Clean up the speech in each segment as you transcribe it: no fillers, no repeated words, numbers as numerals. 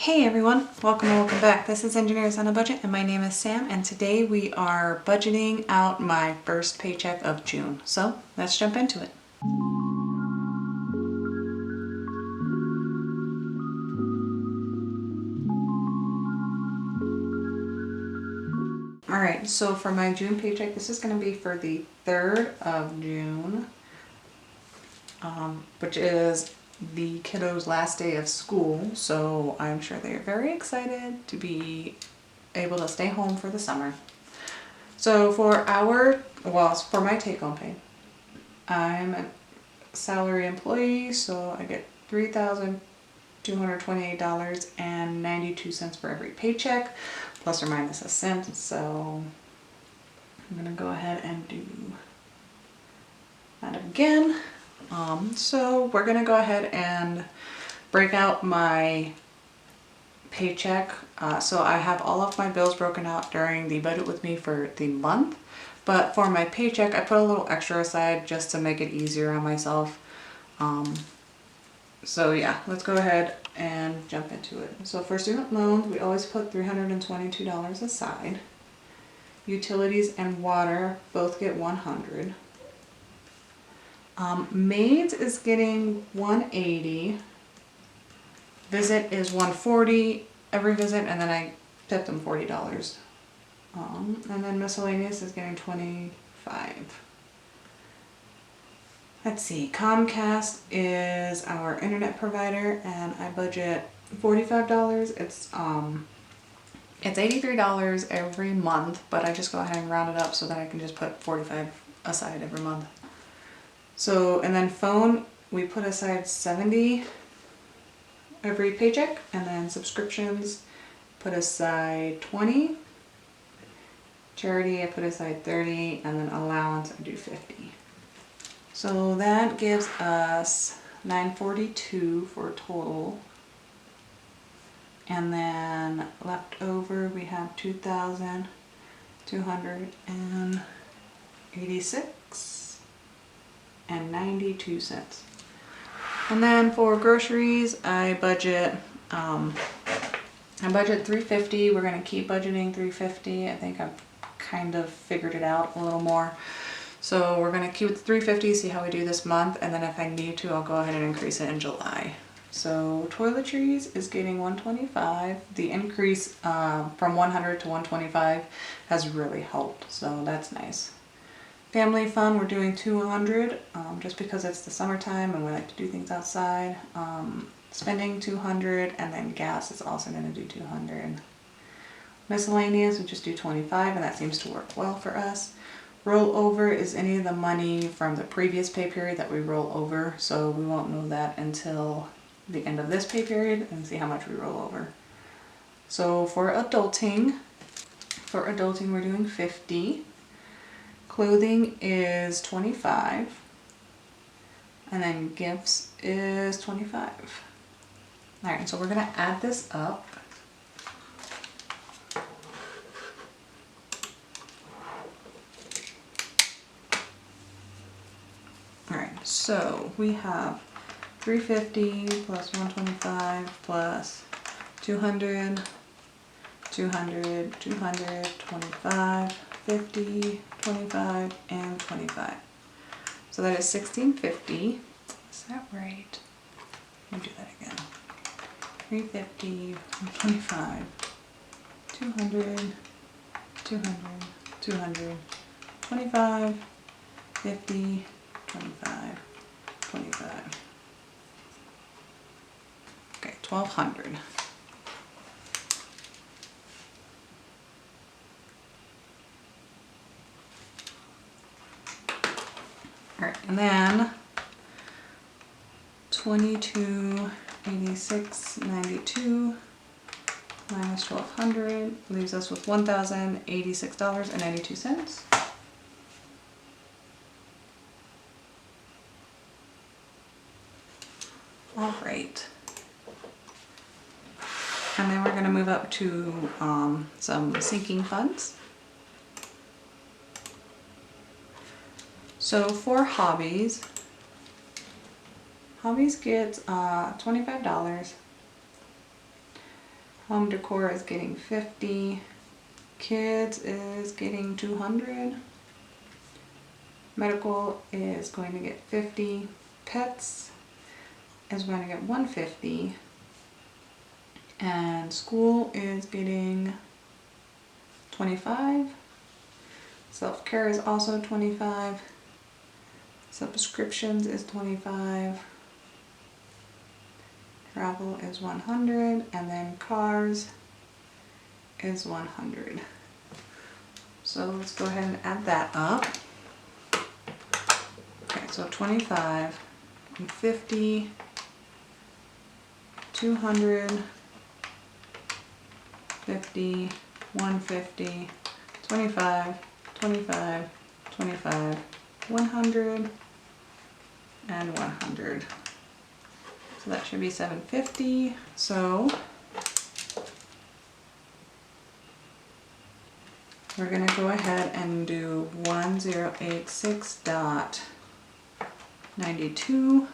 Hey everyone, welcome and welcome back. This is Engineers on a Budget and my name is Sam, and today we are budgeting out my first paycheck of June. So let's jump into it. Alright, so for my June paycheck, this is going to be for the 3rd of June, which is the kiddos' last day of school, so I'm sure they're very excited to be able to stay home for the summer. So for my take-home pay, I'm a salary employee, so I get $3,228.92 for every paycheck, plus or minus a cent. So I'm gonna go ahead and do that again. So we're gonna go ahead and break out my paycheck. So I have all of my bills broken out during the budget with me for the month, but for my paycheck I put a little extra aside just to make it easier on myself. So yeah, let's go ahead and jump into it. So for student loans, we always put $322 aside. Utilities and water both get $100. Maids is getting $180. Visit is $140 every visit, and then I tip them $40. And then miscellaneous is getting $25. Let's see, Comcast is our internet provider, and I budget $45. It's $83 every month, but I just go ahead and round it up so that I can just put $45 aside every month. So, and then phone, we put aside $70 every paycheck, and then subscriptions put aside $20. Charity I put aside $30, and then allowance I do $50. So that gives us $942 for a total. And then left over we have $2,286.92. And then for groceries, I budget $350. We're gonna keep budgeting $350. I think I've kind of figured it out a little more. So we're gonna keep it $350, see how we do this month, and then if I need to, I'll go ahead and increase it in July. So toiletries is getting $125. The increase from $100 to $125 has really helped, so that's nice. Family fun, we're doing $200, just because it's the summertime and we like to do things outside. Spending $200, and then gas is also going to do $200. Miscellaneous, we just do $25, and that seems to work well for us. Rollover is any of the money from the previous pay period that we roll over, so we won't know that until the end of this pay period and see how much we roll over. So for adulting we're doing $50. Clothing is $25, and then gifts is $25. Alright, so we're going to add this up. Alright, so we have $350 plus $125 plus $200, $200, $200, $25, $50, $25, and $25. So that is $1,650. Is that right? Let me do that again. $350, $25, $200, $200, $200, $25, $50, $25, $25. Okay, $1,200. Alright, and then $2286.92 minus $1,200 leaves us with $1,086.92. Alright. And then we're going to move up to some sinking funds. So for hobbies gets $25. Home decor is getting 50. Kids is getting 200. Medical is going to get 50. Pets is going to get 150. And school is getting 25. Self-care is also 25. Subscriptions is 25. Travel is 100, and then cars is 100. So let's go ahead and add that up. Okay, so 25, 50, 200, 50, 150, 25, 25, 25, 100, and 100. So that should be 750. So we're going to go ahead and do 1086.92,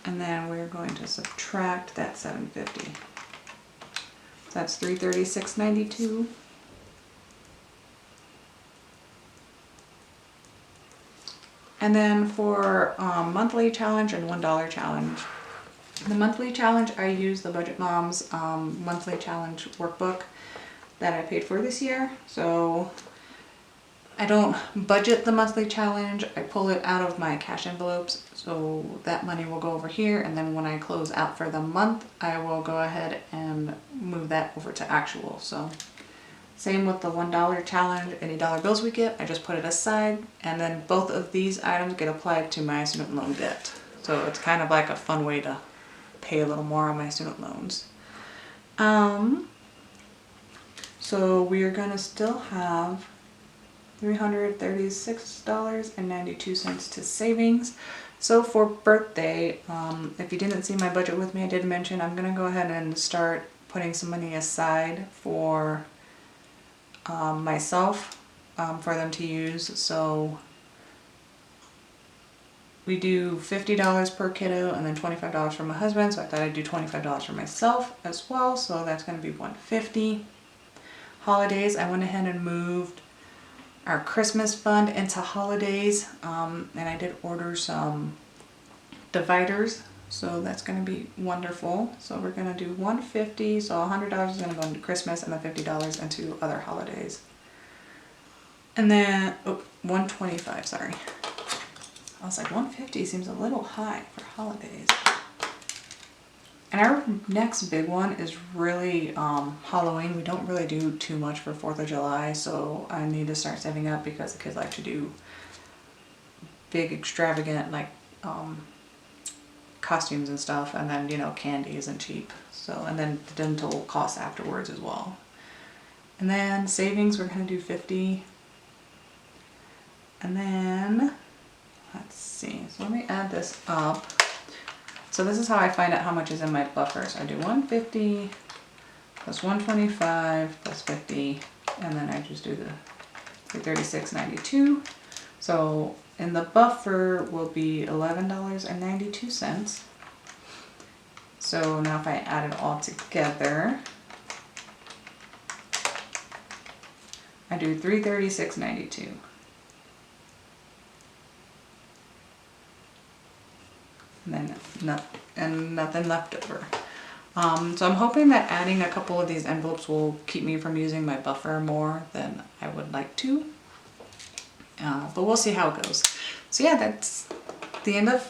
and then we're going to subtract that 750. So that's 336.92. And then for monthly challenge and $1 challenge. The monthly challenge, I use the Budget Moms monthly challenge workbook that I paid for this year. So I don't budget the monthly challenge. I pull it out of my cash envelopes. So that money will go over here. And then when I close out for the month, I will go ahead and move that over to actual. So same with the $1 challenge. Any dollar bills we get, I just put it aside, and then both of these items get applied to my student loan debt. So it's kind of like a fun way to pay a little more on my student loans. So we are gonna still have $336.92 to savings. So for birthday, if you didn't see my budget with me, I did mention I'm gonna go ahead and start putting some money aside for myself for them to use. So we do $50 per kiddo and then $25 for my husband, so I thought I'd do $25 for myself as well, so that's going to be $150. Holidays, I went ahead and moved our Christmas fund into holidays, and I did order some dividers, so that's going to be wonderful. So we're going to do $150, so $100 is going to go into Christmas and then $50 into other holidays. And then, oh, $125, sorry. I was like, $150 seems a little high for holidays. And our next big one is really Halloween. We don't really do too much for 4th of July, so I need to start saving up because the kids like to do big, extravagant, like, costumes and stuff, and then, you know, candy isn't cheap. So, and then the dental costs afterwards as well. And then savings, we're going to do 50. And then, let's see, so let me add this up. So this is how I find out how much is in my buffer. So I do 150 plus 125 plus 50, and then I just do the 336.92. So in the buffer will be $11.92. So now if I add it all together, I do 336.92. And then nothing left over. So I'm hoping that adding a couple of these envelopes will keep me from using my buffer more than I would like to. But we'll see how it goes. So yeah, that's the end of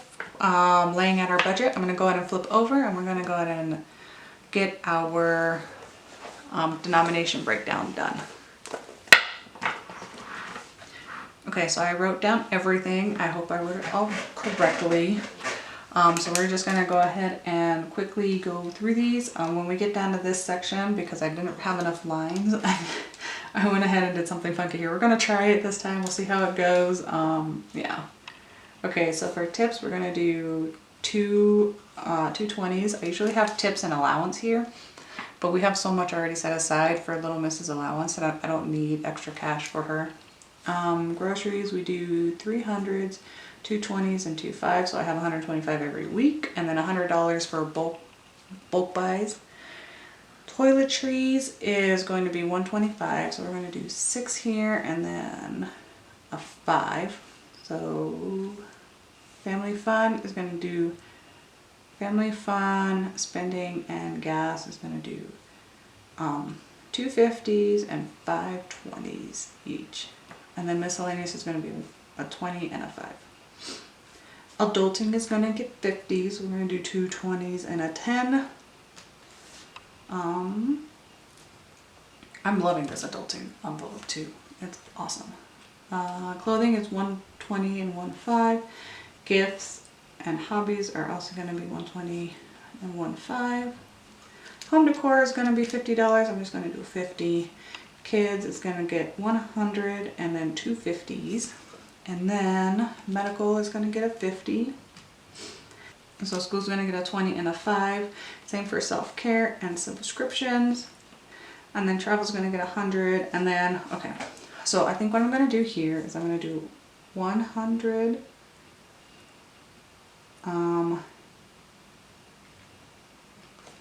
laying out our budget. I'm going to go ahead and flip over, and we're going to go ahead and get our denomination breakdown done. Okay, so I wrote down everything. I hope I wrote it all correctly. So we're just going to go ahead and quickly go through these. When we get down to this section, because I didn't have enough lines, I went ahead and did something funky here. We're going to try it this time. We'll see how it goes. Yeah. Okay, so for tips, we're going to do two 20s. I usually have tips and allowance here, but we have so much already set aside for little Mrs. Allowance that I don't need extra cash for her. Groceries, we do 300s, 2 20s, and 2 5s, so I have 125 every week, and then $100 for bulk bulk buys. Toiletries is going to be $125, so we're going to do 6 here and then a 5. So family fun is going to do family fun, spending, and gas is going to do 2 50s and 5 20s each. And then miscellaneous is going to be a 20 and a 5. Adulting is going to get 50s. We're going to do 2 20s and a 10. I'm loving this adulting envelope too. It's awesome. Clothing is 120 and 15. Gifts and hobbies are also going to be 120 and 15. Home decor is going to be $50. I'm just going to do 50. Kids is going to get 100 and then 2 50s. And then medical is going to get a 50. And so school's going to get a 20 and a 5. Same for self-care and subscriptions. And then travel's going to get 100. And then, okay, so I think what I'm going to do here is I'm going to do 100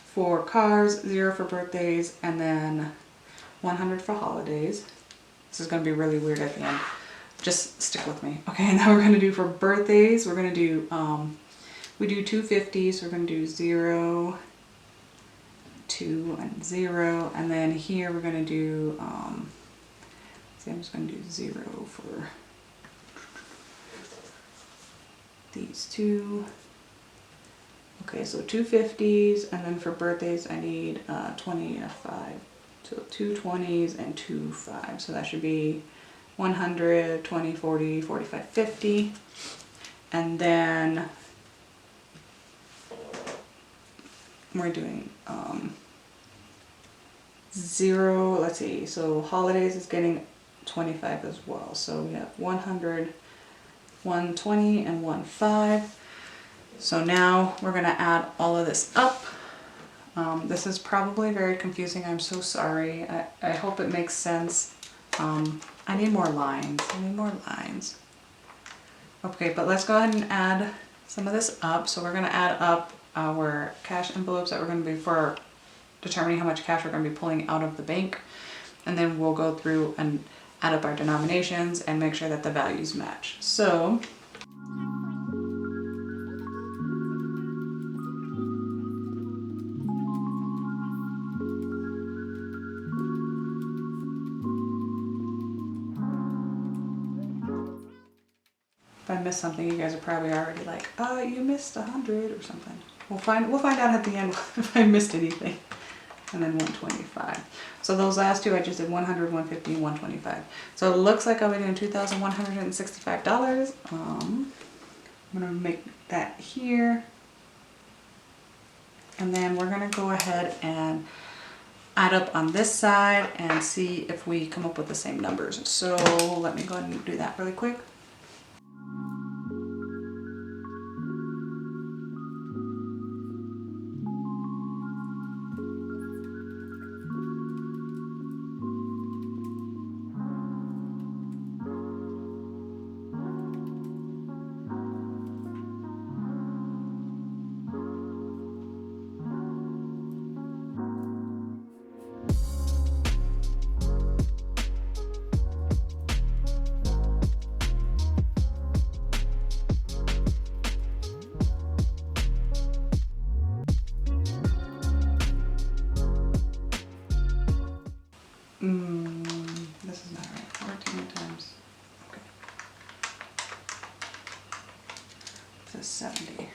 for cars, 0 for birthdays, and then 100 for holidays. This is going to be really weird at the end. Just stick with me. Okay, now we're going to do for birthdays, we're going to do, we do 2 50s, so we're going to do 0, 2, and 0. And then here we're going to do, see, I'm just going to do 0 for these 2. Okay, so 2 50s, and then for birthdays I need 20 and a 5. So 2 20s and 2 5s. So that should be 100, 20, 40, 45, 50. And then we're doing 0, let's see, so holidays is getting 25 as well. So we have 100, 120, and 15. So now we're going to add all of this up. This is probably very confusing. I'm so sorry. I hope it makes sense. I need more lines. I need more lines. Okay, but let's go ahead and add some of this up. So we're going to add up our cash envelopes that we're going to be for determining how much cash we're going to be pulling out of the bank. And then we'll go through and add up our denominations and make sure that the values match. So if I missed something, you guys are probably already like, oh, you missed 100 or something. We'll find out at the end if I missed anything. And then 125. So those last two I just did 100, 150, and 125. So it looks like I'll be doing $2,165. I'm gonna make that here. And then we're gonna go ahead and add up on this side and see if we come up with the same numbers. So let me go ahead and do that really quick. This is not right. 14 times. Okay. This is 70.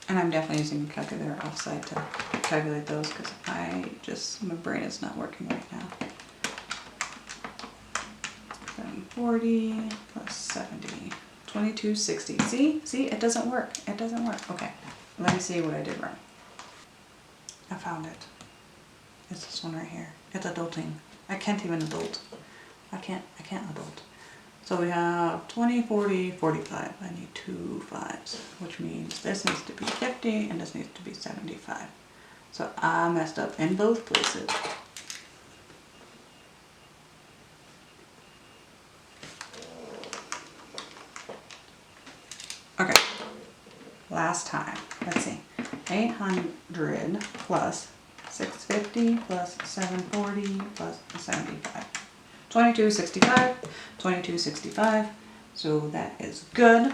And I'm definitely using a calculator offside to calculate those because my brain is not working right now. 740 plus 70. 2260. See, it doesn't work. It doesn't work. Okay, let me see what I did wrong. I found it. It's this one right here. It's adulting. I can't even adult. I can't adult. So we have 20, 40, 45. I need 2 5s, which means this needs to be 50 and this needs to be 75. So I messed up in both places. last time. Let's see, 800 plus 650 plus 740 plus 75. 2265, 2265. So that is good.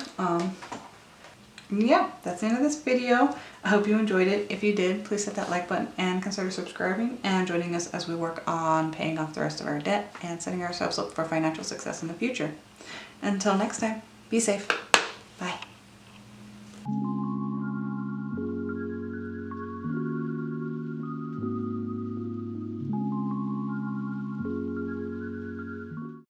Yeah, that's the end of this video. I hope you enjoyed it. If you did, please hit that like button and consider subscribing and joining us as we work on paying off the rest of our debt and setting ourselves up for financial success in the future. Until next time, be safe.